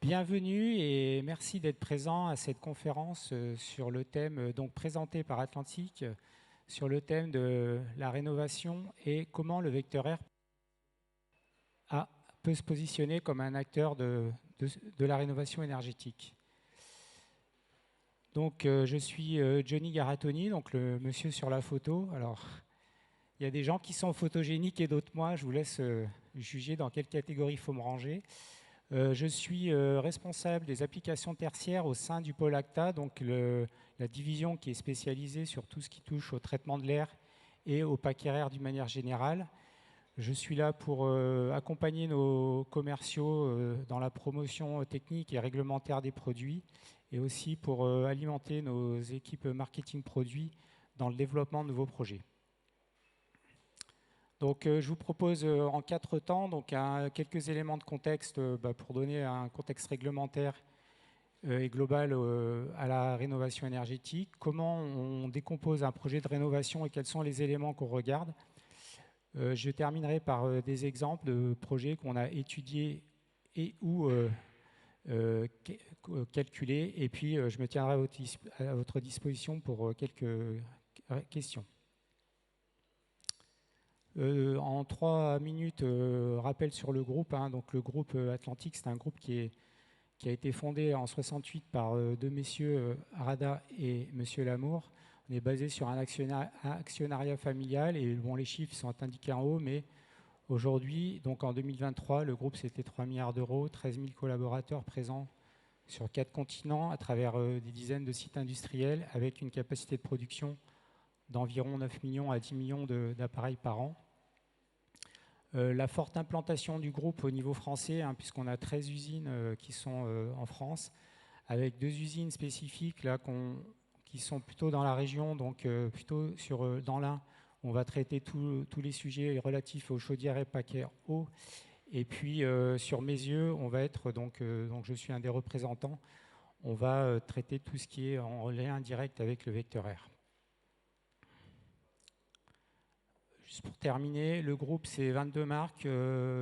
Bienvenue et merci d'être présent à cette conférence sur le thème, donc présentée par Atlantic, sur le thème de la rénovation et comment le vecteur R peut se positionner comme un acteur de la rénovation énergétique. Donc je suis Johnny Garatoni, donc le monsieur sur la photo. Alors, il y a des gens qui sont photogéniques et d'autres moins. Je vous laisse juger dans quelle catégorie il faut me ranger. Je suis responsable des applications tertiaires au sein du pôle ACTA, donc la division qui est spécialisée sur tout ce qui touche au traitement de l'air et au paquet air d'une manière générale. Je suis là pour accompagner nos commerciaux dans la promotion technique et réglementaire des produits et aussi pour alimenter nos équipes marketing produits dans le développement de nouveaux projets. Donc, je vous propose en 4 temps donc, quelques éléments de contexte pour donner un contexte réglementaire et global à la rénovation énergétique. Comment on décompose un projet de rénovation et quels sont les éléments qu'on regarde. Je terminerai par des exemples de projets qu'on a étudiés et ou calculés. Et puis, je me tiendrai à votre disposition pour quelques questions. En 3 minutes, rappel sur le groupe. Donc le groupe Atlantic, c'est un groupe qui a été fondé en 68 par deux messieurs, Arada et monsieur Lamour. On est basé sur un actionnariat familial et bon, les chiffres sont indiqués en haut, mais aujourd'hui, donc en 2023, le groupe c'était 3 milliards d'euros, 13 000 collaborateurs présents sur 4 continents à travers des dizaines de sites industriels avec une capacité de production d'environ 9 millions à 10 millions d'appareils par an. La forte implantation du groupe au niveau français, puisqu'on a 13 usines qui sont en France, avec 2 usines spécifiques là, qui sont plutôt dans la région, donc plutôt dans l'Ain, on va traiter tous les sujets relatifs aux chaudières et paquets eau. Et puis sur Meyzieu, on va être, donc je suis un des représentants, on va traiter tout ce qui est en lien direct avec le vecteur R. Juste pour terminer, le groupe, c'est 22 marques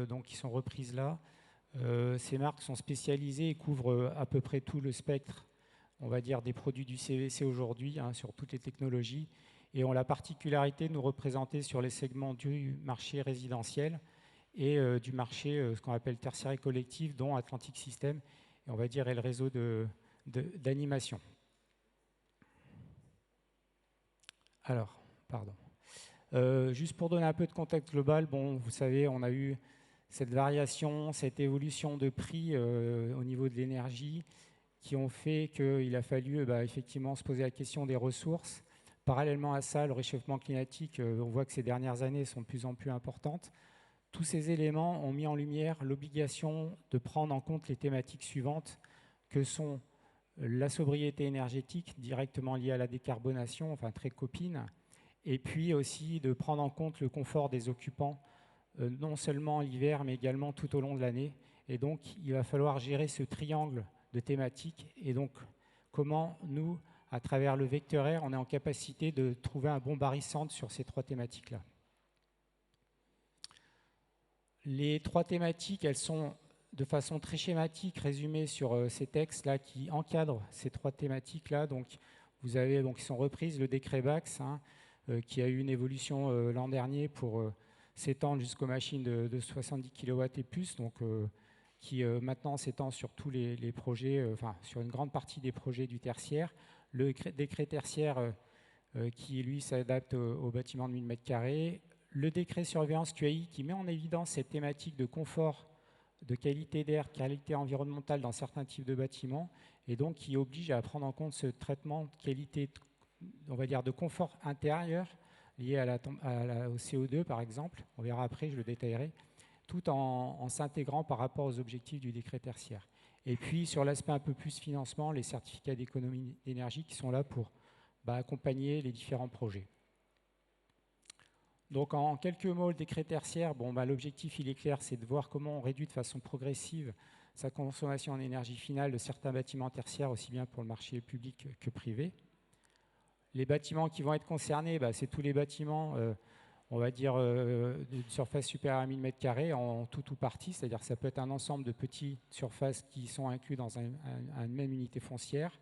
donc, qui sont reprises là. Ces marques sont spécialisées et couvrent à peu près tout le spectre, on va dire, des produits du CVC aujourd'hui, sur toutes les technologies, et ont la particularité de nous représenter sur les segments du marché résidentiel et du marché, ce qu'on appelle tertiaire et collectif, dont Atlantic System, et on va dire, est le réseau d'animation. Alors, pardon. Juste pour donner un peu de contexte global, bon, vous savez, on a eu cette variation, cette évolution de prix au niveau de l'énergie qui ont fait qu'il a fallu effectivement se poser la question des ressources. Parallèlement à ça, le réchauffement climatique, on voit que ces dernières années sont de plus en plus importantes. Tous ces éléments ont mis en lumière l'obligation de prendre en compte les thématiques suivantes que sont la sobriété énergétique directement liée à la décarbonation, enfin très copine, et puis aussi de prendre en compte le confort des occupants, non seulement l'hiver, mais également tout au long de l'année. Et donc, il va falloir gérer ce triangle de thématiques. Et donc, comment nous, à travers le vecteur R, on est en capacité de trouver un bon barycentre sur ces 3 thématiques-là. Les 3 thématiques, elles sont de façon très schématique résumées sur ces textes-là qui encadrent ces 3 thématiques-là. Donc, vous avez, qui sont reprises, le décret BAX, qui a eu une évolution l'an dernier pour s'étendre jusqu'aux machines de 70 kW et plus, donc qui maintenant s'étend sur tous les projets, sur une grande partie des projets du tertiaire. Le décret tertiaire qui, lui, s'adapte aux bâtiments de 1000 m². Le décret surveillance QAI qui met en évidence cette thématique de confort, de qualité d'air, qualité environnementale dans certains types de bâtiments, et donc qui oblige à prendre en compte ce traitement de qualité, on va dire, de confort intérieur lié au CO2 par exemple, on verra après, je le détaillerai, tout en s'intégrant par rapport aux objectifs du décret tertiaire. Et puis sur l'aspect un peu plus financement, les certificats d'économie d'énergie qui sont là pour accompagner les différents projets. Donc en quelques mots, le décret tertiaire, l'objectif il est clair, c'est de voir comment on réduit de façon progressive sa consommation en énergie finale de certains bâtiments tertiaires, aussi bien pour le marché public que privé. Les bâtiments qui vont être concernés, c'est tous les bâtiments, on va dire, d'une surface supérieure à 1000 m² en tout ou partie, c'est-à-dire que ça peut être un ensemble de petites surfaces qui sont inclus dans une même unité foncière.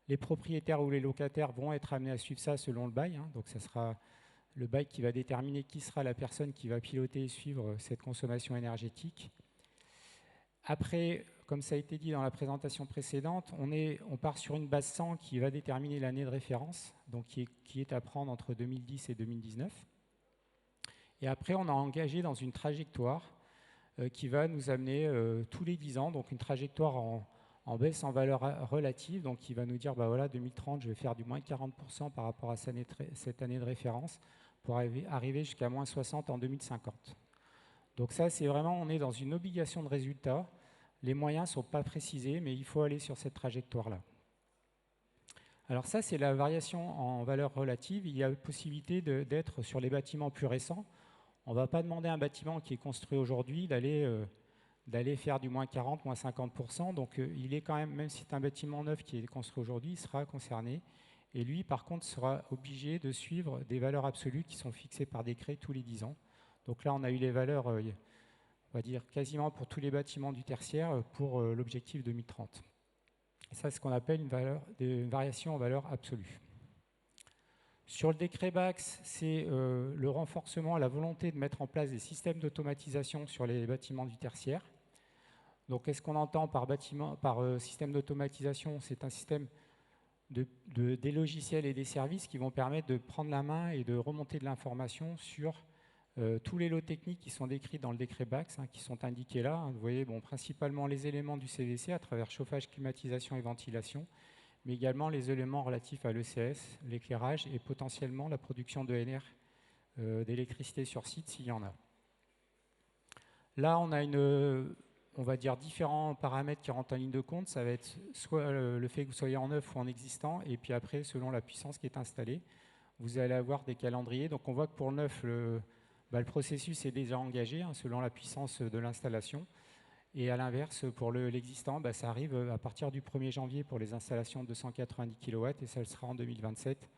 Les propriétaires ou les locataires vont être amenés à suivre ça selon le bail, hein, donc ça sera le bail qui va déterminer qui sera la personne qui va piloter et suivre cette consommation énergétique. Après, comme ça a été dit dans la présentation précédente, on part sur une base 100 qui va déterminer l'année de référence, donc qui est à prendre entre 2010 et 2019. Et après, on a engagé dans une trajectoire qui va nous amener tous les 10 ans, donc une trajectoire en baisse en valeur relative, donc qui va nous dire, bah voilà, 2030, je vais faire du moins 40% par rapport à cette année de référence, pour arriver jusqu'à moins 60 en 2050. Donc ça, c'est vraiment, on est dans une obligation de résultat. Les moyens ne sont pas précisés, mais il faut aller sur cette trajectoire-là. Alors ça, c'est la variation en valeur relative. Il y a la possibilité d'être sur les bâtiments plus récents. On ne va pas demander à un bâtiment qui est construit aujourd'hui d'aller faire du moins 40, moins 50%. Donc il est quand même si c'est un bâtiment neuf qui est construit aujourd'hui, il sera concerné. Et lui, par contre, sera obligé de suivre des valeurs absolues qui sont fixées par décret tous les 10 ans. Donc là, on a eu les valeurs, on va dire, quasiment pour tous les bâtiments du tertiaire pour l'objectif 2030. Et ça, c'est ce qu'on appelle une variation en valeur absolue. Sur le décret BAX, c'est le renforcement, la volonté de mettre en place des systèmes d'automatisation sur les bâtiments du tertiaire. Donc, qu'est-ce qu'on entend par système d'automatisation? C'est un système des logiciels et des services qui vont permettre de prendre la main et de remonter de l'information sur tous les lots techniques qui sont décrits dans le décret BAX, hein, qui sont indiqués là. Hein. Vous voyez, principalement les éléments du CVC à travers chauffage, climatisation et ventilation, mais également les éléments relatifs à l'ECS, l'éclairage et potentiellement la production d'ENR, d'électricité sur site s'il y en a. Là, on a on va dire différents paramètres qui rentrent en ligne de compte. Ça va être soit le fait que vous soyez en neuf ou en existant, et puis après, selon la puissance qui est installée, vous allez avoir des calendriers. Donc on voit que pour le neuf, le processus est déjà engagé hein, selon la puissance de l'installation. Et à l'inverse, pour l'existant, ça arrive à partir du 1er janvier pour les installations de 290 kW et ça le sera en 2027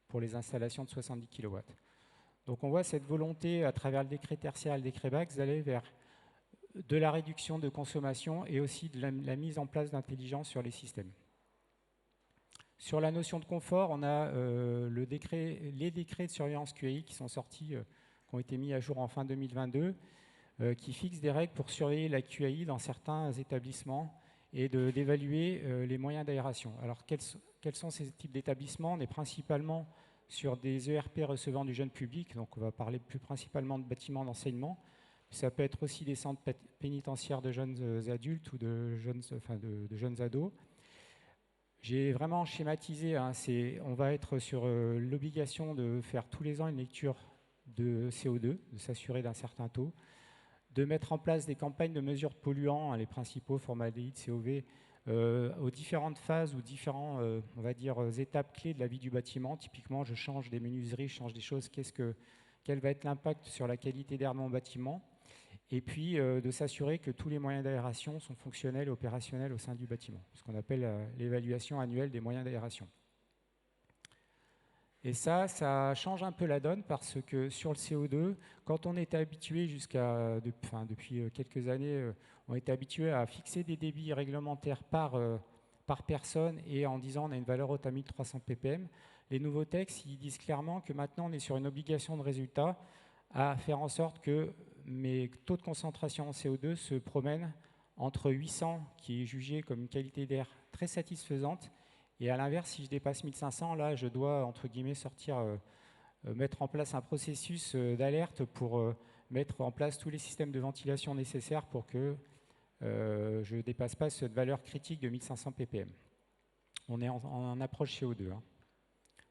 pour les installations de 70 kW. Donc on voit cette volonté à travers le décret tertiaire et le décret BAX d'aller vers de la réduction de consommation et aussi de la mise en place d'intelligence sur les systèmes. Sur la notion de confort, on a les décrets de surveillance QAI qui sont sortis, qui ont été mis à jour en fin 2022, qui fixent des règles pour surveiller la QAI dans certains établissements et d'évaluer les moyens d'aération. Alors, quels sont ces types d'établissements? On est principalement sur des ERP recevant du jeune public, donc on va parler plus principalement de bâtiments d'enseignement. Ça peut être aussi des centres pénitentiaires de jeunes adultes ou de jeunes ados. J'ai vraiment schématisé, hein, on va être sur l'obligation de faire tous les ans une lecture de CO2, de s'assurer d'un certain taux, de mettre en place des campagnes de mesure de polluants, hein, les principaux, formaldéhyde, COV, aux différentes phases ou différentes on va dire, étapes clés de la vie du bâtiment. Typiquement, je change des menuiseries, je change des choses, quel va être l'impact sur la qualité d'air de mon bâtiment? Et puis de s'assurer que tous les moyens d'aération sont fonctionnels et opérationnels au sein du bâtiment, ce qu'on appelle l'évaluation annuelle des moyens d'aération. Et ça change un peu la donne parce que sur le CO2, quand on était habitué depuis quelques années, on était habitué à fixer des débits réglementaires par personne et en disant on a une valeur haute à 1300 ppm, les nouveaux textes ils disent clairement que maintenant on est sur une obligation de résultat à faire en sorte que mes taux de concentration en CO2 se promènent entre 800, qui est jugé comme une qualité d'air très satisfaisante, et à l'inverse, si je dépasse 1500, là, je dois, entre guillemets, mettre en place un processus d'alerte pour mettre en place tous les systèmes de ventilation nécessaires pour que je ne dépasse pas cette valeur critique de 1500 ppm. On est en approche CO2. Hein.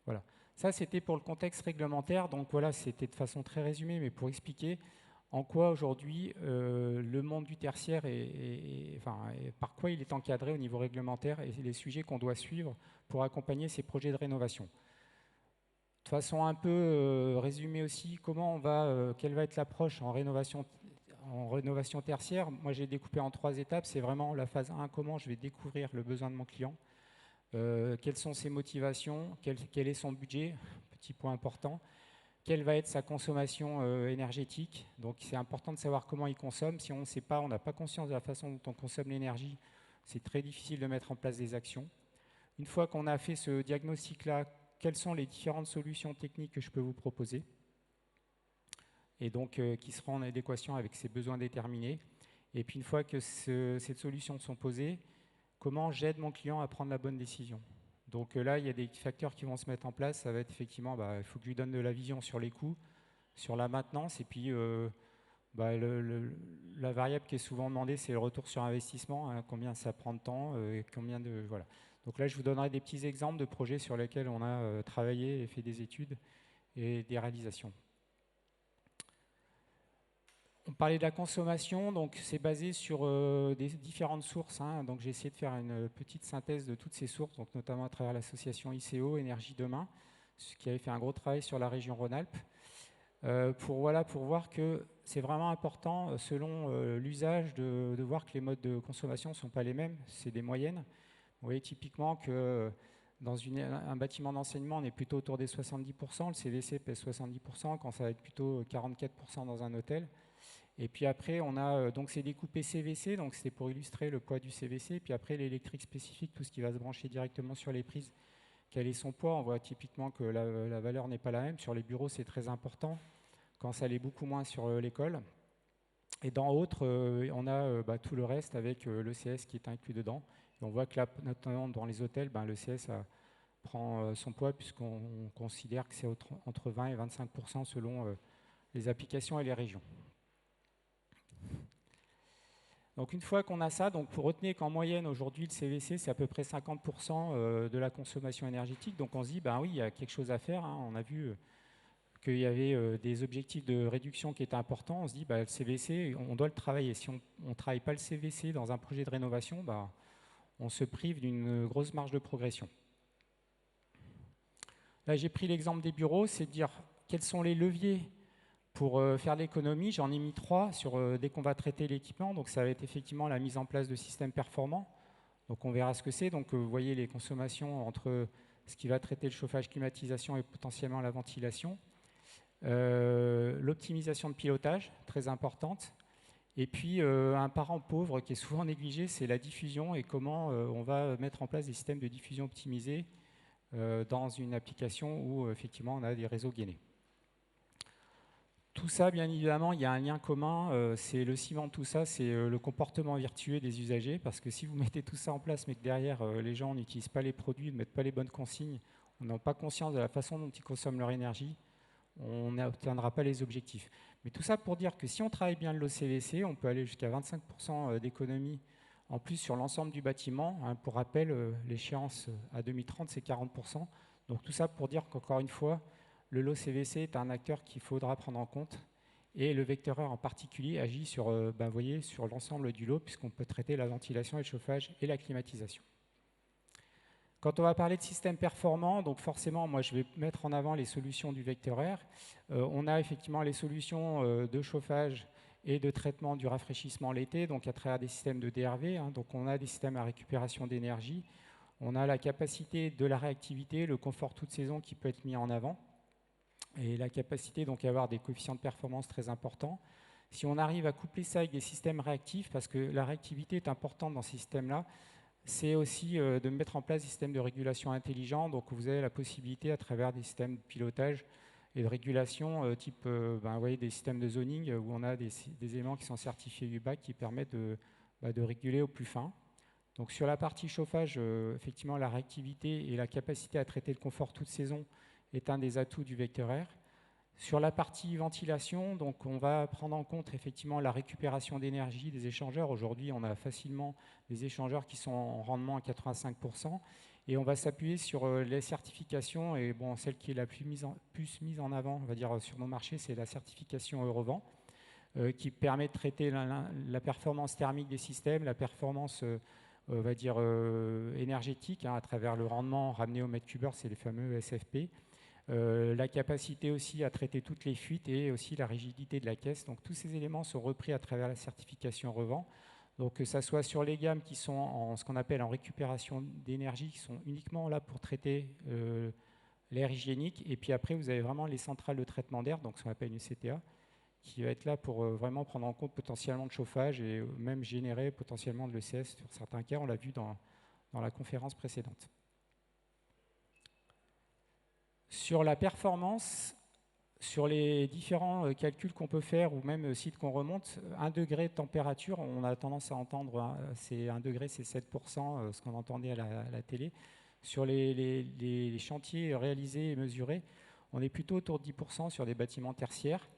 Voilà. Ça, c'était pour le contexte réglementaire. Donc voilà, c'était de façon très résumée, mais pour expliquer en quoi aujourd'hui le monde du tertiaire par quoi il est encadré au niveau réglementaire et les sujets qu'on doit suivre pour accompagner ces projets de rénovation. De façon un peu résumée aussi, quelle va être l'approche en rénovation tertiaire? Moi, j'ai découpé en 3 étapes. C'est vraiment la phase 1, comment je vais découvrir le besoin de mon client, quelles sont ses motivations, quel est son budget, petit point important. quelle va être sa consommation énergétique. Donc c'est important de savoir comment il consomme. Si on ne sait pas, on n'a pas conscience de la façon dont on consomme l'énergie, c'est très difficile de mettre en place des actions. Une fois qu'on a fait ce diagnostic-là, quelles sont les différentes solutions techniques que je peux vous proposer et donc qui seront en adéquation avec ses besoins déterminés. Et puis une fois que ces solutions sont posées, comment j'aide mon client à prendre la bonne décision. Donc là, il y a des facteurs qui vont se mettre en place. Ça va être effectivement, il faut que je lui donne de la vision sur les coûts, sur la maintenance, et puis la variable qui est souvent demandée, c'est le retour sur investissement, hein, combien ça prend de temps, et combien de... Voilà. Donc là, je vous donnerai des petits exemples de projets sur lesquels on a travaillé et fait des études et des réalisations. On parlait de la consommation, donc c'est basé sur des différentes sources, hein. Donc j'ai essayé de faire une petite synthèse de toutes ces sources, donc notamment à travers l'association ICO, Énergie Demain, qui avait fait un gros travail sur la région Rhône-Alpes, pour voir que c'est vraiment important, selon l'usage, de voir que les modes de consommation ne sont pas les mêmes, c'est des moyennes. Vous voyez typiquement que dans un bâtiment d'enseignement, on est plutôt autour des 70%, le CVC pèse 70%, quand ça va être plutôt 44% dans un hôtel. Et puis après, on a, donc c'est découpé CVC, donc c'est pour illustrer le poids du CVC. Puis après, l'électrique spécifique, tout ce qui va se brancher directement sur les prises, quel est son poids. On voit typiquement que la valeur n'est pas la même. Sur les bureaux, c'est très important, quand ça l'est beaucoup moins sur l'école. Et dans autres, on a tout le reste avec l'ECS qui est inclus dedans. Et on voit que là, notamment dans les hôtels, l'ECS prend son poids, puisqu'on considère que c'est entre 20 et 25% selon les applications et les régions. Donc une fois qu'on a ça, donc vous retenez qu'en moyenne aujourd'hui le CVC c'est à peu près 50% de la consommation énergétique. Donc on se dit oui, il y a quelque chose à faire, hein. On a vu qu'il y avait des objectifs de réduction qui étaient importants. On se dit le CVC, on doit le travailler. Si on ne travaille pas le CVC dans un projet de rénovation, on se prive d'une grosse marge de progression. Là j'ai pris l'exemple des bureaux, c'est de dire quels sont les leviers pour faire l'économie. J'en ai mis 3 dès qu'on va traiter l'équipement. Donc ça va être effectivement la mise en place de systèmes performants. Donc on verra ce que c'est. Donc vous voyez les consommations entre ce qui va traiter le chauffage, climatisation et potentiellement la ventilation. L'optimisation de pilotage, très importante. Et puis un parent pauvre qui est souvent négligé, c'est la diffusion et comment on va mettre en place des systèmes de diffusion optimisés dans une application où effectivement on a des réseaux gainés. Tout ça, bien évidemment, il y a un lien commun, c'est le ciment de tout ça, c'est le comportement vertueux des usagers, parce que si vous mettez tout ça en place, mais que derrière, les gens n'utilisent pas les produits, ne mettent pas les bonnes consignes, on n'a pas conscience de la façon dont ils consomment leur énergie, on n'atteindra pas les objectifs. Mais tout ça pour dire que si on travaille bien le CVC, on peut aller jusqu'à 25% d'économie en plus sur l'ensemble du bâtiment. Hein, pour rappel, l'échéance à 2030, c'est 40%. Donc tout ça pour dire qu'encore une fois, le lot CVC est un acteur qu'il faudra prendre en compte et le vecteureur en particulier agit sur, voyez, sur l'ensemble du lot puisqu'on peut traiter la ventilation et le chauffage et la climatisation. Quand on va parler de systèmes performants, donc forcément, moi je vais mettre en avant les solutions du vecteureur. On a effectivement les solutions de chauffage et de traitement du rafraîchissement l'été, donc à travers des systèmes de DRV. Hein, donc on a des systèmes à récupération d'énergie. On a la capacité de la réactivité, le confort toute saison qui peut être mis en avant. Et la capacité donc à avoir des coefficients de performance très importants. Si on arrive à coupler ça avec des systèmes réactifs, parce que la réactivité est importante dans ces systèmes-là, c'est aussi de mettre en place des systèmes de régulation intelligents. Donc vous avez la possibilité à travers des systèmes de pilotage et de régulation type vous voyez, des systèmes de zoning où on a des éléments qui sont certifiés UBAC qui permettent de réguler au plus fin. Donc sur la partie chauffage, effectivement la réactivité et la capacité à traiter le confort toute saison est un des atouts du vecteur R. Sur la partie ventilation, donc on va prendre en compte effectivement la récupération d'énergie des échangeurs. Aujourd'hui, on a facilement des échangeurs qui sont en rendement à 85%. Et on va s'appuyer sur les certifications. Et bon, celle qui est la plus mise en avant, on va dire, sur nos marchés, c'est la certification Eurovent, qui permet de traiter la performance thermique des systèmes, la performance on va dire énergétique, hein, à travers le rendement ramené au mètre cube heure, c'est les fameux SFP. La capacité aussi à traiter toutes les fuites et aussi la rigidité de la caisse. Donc tous ces éléments sont repris à travers la certification Revent. Donc que ça soit sur les gammes qui sont en ce qu'on appelle en récupération d'énergie, qui sont uniquement là pour traiter l'air hygiénique. Et puis après, vous avez vraiment les centrales de traitement d'air, donc ce qu'on appelle une CTA, qui va être là pour vraiment prendre en compte potentiellement de chauffage et même générer potentiellement de l'ECS sur certains cas. On l'a vu dans la conférence précédente. Sur la performance, sur les différents calculs qu'on peut faire ou même sites qu'on remonte, 1 degré de température, on a tendance à entendre, hein, c'est 1 degré, c'est 7%, ce qu'on entendait à la télé. Sur les chantiers réalisés et mesurés, on est plutôt autour de 10% sur des bâtiments tertiaires.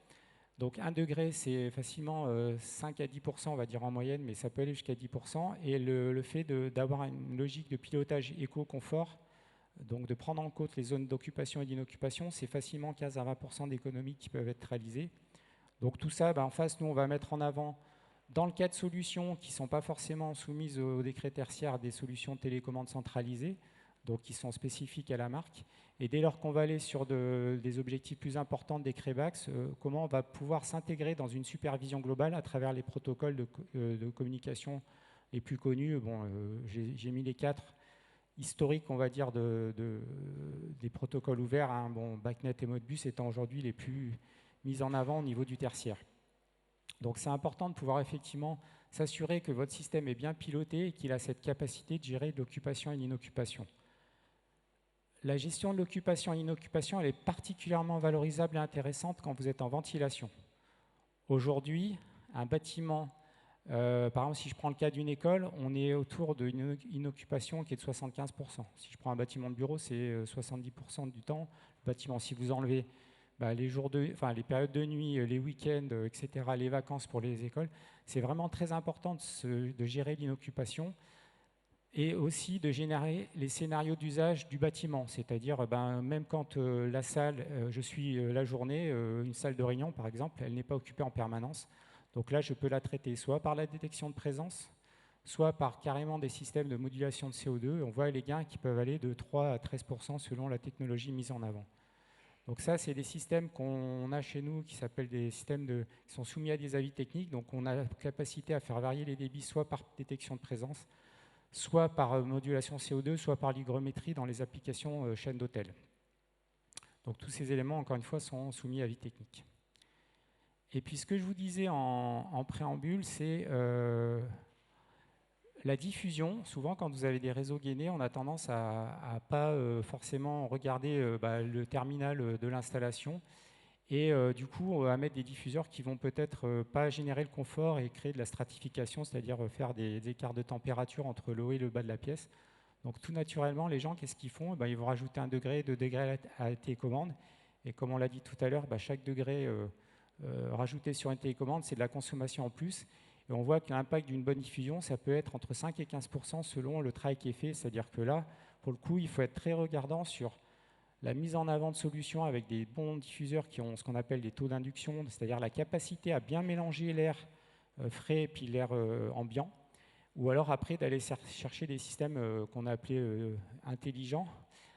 Donc 1 degré, c'est facilement 5 à 10%, on va dire en moyenne, mais ça peut aller jusqu'à 10%. Et le fait d'avoir une logique de pilotage éco-confort, donc de prendre en compte les zones d'occupation et d'inoccupation, c'est facilement 15 à 20% d'économies qui peuvent être réalisées. Donc tout ça, en face, nous, on va mettre en avant, dans le cas de solutions qui ne sont pas forcément soumises au décret tertiaire, des solutions de télécommande centralisées, donc qui sont spécifiques à la marque. Et dès lors qu'on va aller sur des objectifs plus importants des CREBAX, comment on va pouvoir s'intégrer dans une supervision globale à travers les protocoles de communication les plus connus. Bon, j'ai mis les 4 historiques, on va dire, des protocoles ouverts. Hein. Bon, BACnet et Modbus étant aujourd'hui les plus mis en avant au niveau du tertiaire. Donc c'est important de pouvoir effectivement s'assurer que votre système est bien piloté et qu'il a cette capacité de gérer l'occupation et l'inoccupation. La gestion de l'occupation et l'inoccupation, elle est particulièrement valorisable et intéressante quand vous êtes en ventilation. Aujourd'hui, un bâtiment, par exemple, si je prends le cas d'une école, on est autour d'une inoccupation qui est de 75%. Si je prends un bâtiment de bureau, c'est 70% du temps. Le bâtiment, si vous enlevez les périodes de nuit, les week-ends, etc., les vacances pour les écoles, c'est vraiment très important de gérer l'inoccupation et aussi de générer les scénarios d'usage du bâtiment. C'est-à-dire, même quand la salle, je suis la journée, une salle de réunion, par exemple, elle n'est pas occupée en permanence. Donc là, je peux la traiter soit par la détection de présence, soit par carrément des systèmes de modulation de CO2. On voit les gains qui peuvent aller de 3 à 13% selon la technologie mise en avant. Donc ça, c'est des systèmes qu'on a chez nous qui s'appellent des systèmes qui sont soumis à des avis techniques. Donc on a la capacité à faire varier les débits soit par détection de présence, soit par modulation CO2, soit par l'hygrométrie dans les applications chaîne d'hôtel. Donc tous ces éléments, encore une fois, sont soumis à avis technique. Et puis ce que je vous disais en préambule, c'est la diffusion. Souvent, quand vous avez des réseaux gainés, on a tendance à ne pas forcément regarder le terminal de l'installation et du coup à mettre des diffuseurs qui vont peut-être pas générer le confort et créer de la stratification, c'est-à-dire faire des écarts de température entre le haut et le bas de la pièce. Donc tout naturellement, les gens, qu'est-ce qu'ils font? Ils vont rajouter 1 degré, 2 degrés à la télécommande. Et comme on l'a dit tout à l'heure, chaque degré rajouté sur une télécommande, c'est de la consommation en plus. Et on voit que l'impact d'une bonne diffusion, ça peut être entre 5 et 15% selon le travail qui est fait. C'est-à-dire que là, pour le coup, il faut être très regardant sur la mise en avant de solutions avec des bons diffuseurs qui ont ce qu'on appelle des taux d'induction, c'est-à-dire la capacité à bien mélanger l'air frais et puis l'air ambiant. Ou alors après d'aller chercher des systèmes qu'on a appelés intelligents,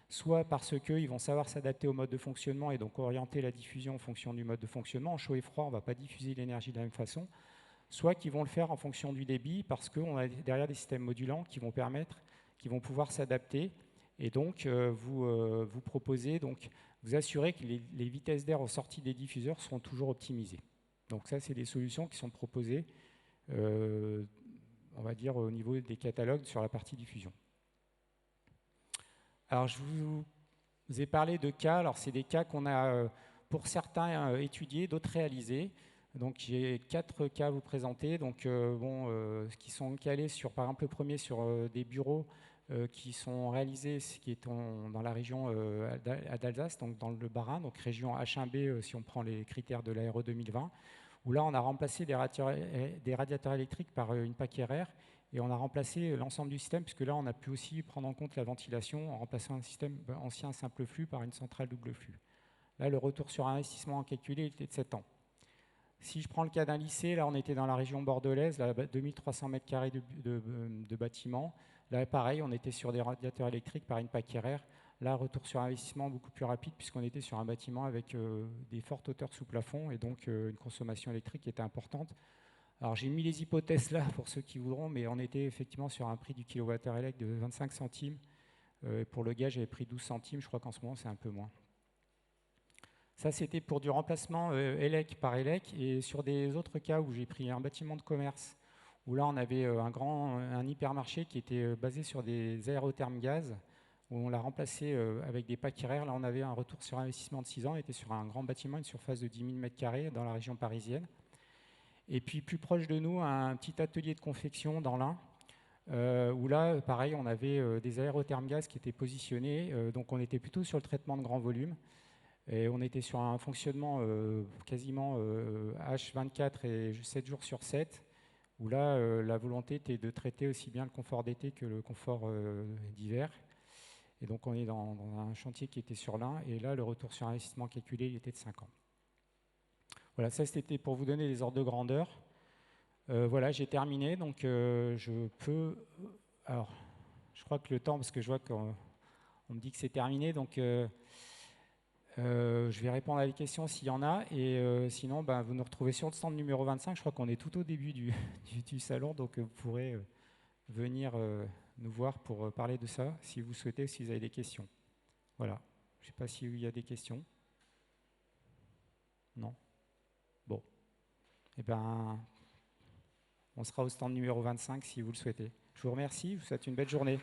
soit parce qu'ils vont savoir s'adapter au mode de fonctionnement et donc orienter la diffusion en fonction du mode de fonctionnement. En chaud et froid, on ne va pas diffuser l'énergie de la même façon. Soit qu'ils vont le faire en fonction du débit parce qu'on a derrière des systèmes modulants qui vont pouvoir s'adapter et donc vous proposer, donc vous assurer que les vitesses d'air aux sorties des diffuseurs seront toujours optimisées. Donc ça, c'est des solutions qui sont proposées on va dire, au niveau des catalogues sur la partie diffusion. Alors, je vous ai parlé de cas. Alors, c'est des cas qu'on a, pour certains, étudiés, d'autres réalisés. Donc, j'ai 4 cas à vous présenter. Donc, qui sont calés sur, par exemple, le premier sur des bureaux qui sont réalisés, qui est dans la région d'Alsace, donc dans le Bas-Rhin, donc région H1B, si on prend les critères de l'ARE 2020. Où là, on a remplacé des radiateurs électriques par une PAC RR et on a remplacé l'ensemble du système, puisque là, on a pu aussi prendre en compte la ventilation en remplaçant un système ancien simple flux par une centrale double flux. Là, le retour sur investissement calculé était de 7 ans. Si je prends le cas d'un lycée, là, on était dans la région bordelaise, là, 2300 m² de bâtiment. Là, pareil, on était sur des radiateurs électriques par une PAC RR. Là, retour sur investissement beaucoup plus rapide puisqu'on était sur un bâtiment avec des fortes hauteurs sous plafond et donc une consommation électrique qui était importante. Alors, j'ai mis les hypothèses là pour ceux qui voudront, mais on était effectivement sur un prix du kilowattheure élect de 25 centimes Pour le gaz, j'avais pris 12 centimes. Je crois qu'en ce moment, c'est un peu moins. Ça, c'était pour du remplacement ELEC par ELEC. Et sur des autres cas où j'ai pris un bâtiment de commerce, où là, on avait un hypermarché qui était basé sur des aérothermes gaz, où on l'a remplacé avec des packs RR. Là, on avait un retour sur investissement de 6 ans. On était sur un grand bâtiment, une surface de 10 000 m² dans la région parisienne. Et puis, plus proche de nous, un petit atelier de confection dans l'Ain, où là, pareil, on avait des aérothermes gaz qui étaient positionnés. Donc, on était plutôt sur le traitement de grand volume. Et on était sur un fonctionnement quasiment H24 et 7 jours sur 7, où là, la volonté était de traiter aussi bien le confort d'été que le confort d'hiver. Et donc, on est dans un chantier qui était sur l'Ain, et là, le retour sur investissement calculé, il était de 5 ans. Voilà, ça, c'était pour vous donner les ordres de grandeur. Voilà, j'ai terminé, donc je peux... Alors, je crois que le temps, parce que je vois qu'on me dit que c'est terminé, donc... je vais répondre à des questions s'il y en a, et sinon vous nous retrouvez sur le stand numéro 25. Je crois qu'on est tout au début du salon, donc vous pourrez venir nous voir pour parler de ça si vous souhaitez, si vous avez des questions. Voilà, je ne sais pas s'il y a des questions. Non? Bon, eh ben, on sera au stand numéro 25 si vous le souhaitez. Je vous remercie, je vous souhaite une belle journée.